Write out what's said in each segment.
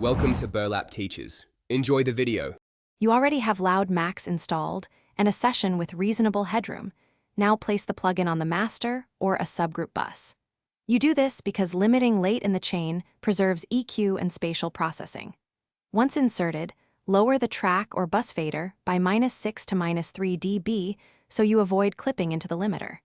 Welcome to Burlap Teachers. Enjoy the video. You already have Loudmax installed and a session with reasonable headroom. Now place the plugin on the master or a subgroup bus. You do this because limiting late in the chain preserves EQ and spatial processing. Once inserted, lower the track or bus fader by -6 to -3 dB so you avoid clipping into the limiter.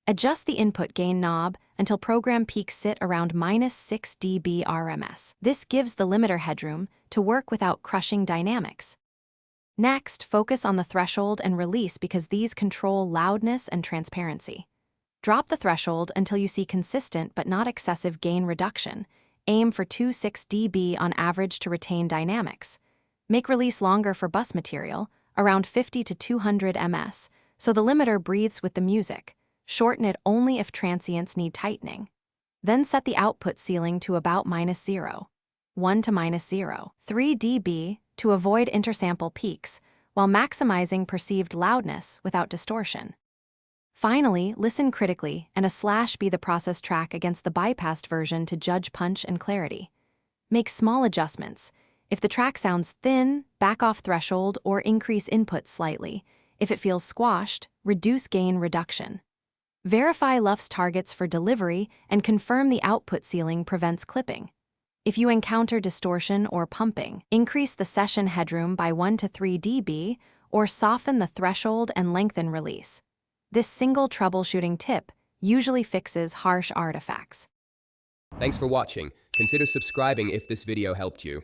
Adjust the input gain knob until program peaks sit around -6 dB RMS. This gives the limiter headroom to work without crushing dynamics. Next, focus on the threshold and release because these control loudness and transparency. Drop the threshold until you see consistent but not excessive gain reduction. Aim for 2.6 dB on average to retain dynamics. Make release longer for bus material, around 50 to 200 ms, so the limiter breathes with the music. Shorten it only if transients need tightening. Then set the output ceiling to about -0.1 to -0.3 dB to avoid intersample peaks, while maximizing perceived loudness without distortion. Finally, listen critically and a slash be the process track against the bypassed version to judge punch and clarity. Make small adjustments. If the track sounds thin, back off threshold or increase input slightly. If it feels squashed, reduce gain reduction. Verify LUFS targets for delivery and confirm the output ceiling prevents clipping. If you encounter distortion or pumping, increase the session headroom by 1 to 3 dB or soften the threshold and lengthen release. This single troubleshooting tip usually fixes harsh artifacts. Thanks for watching. Consider subscribing if this video helped you.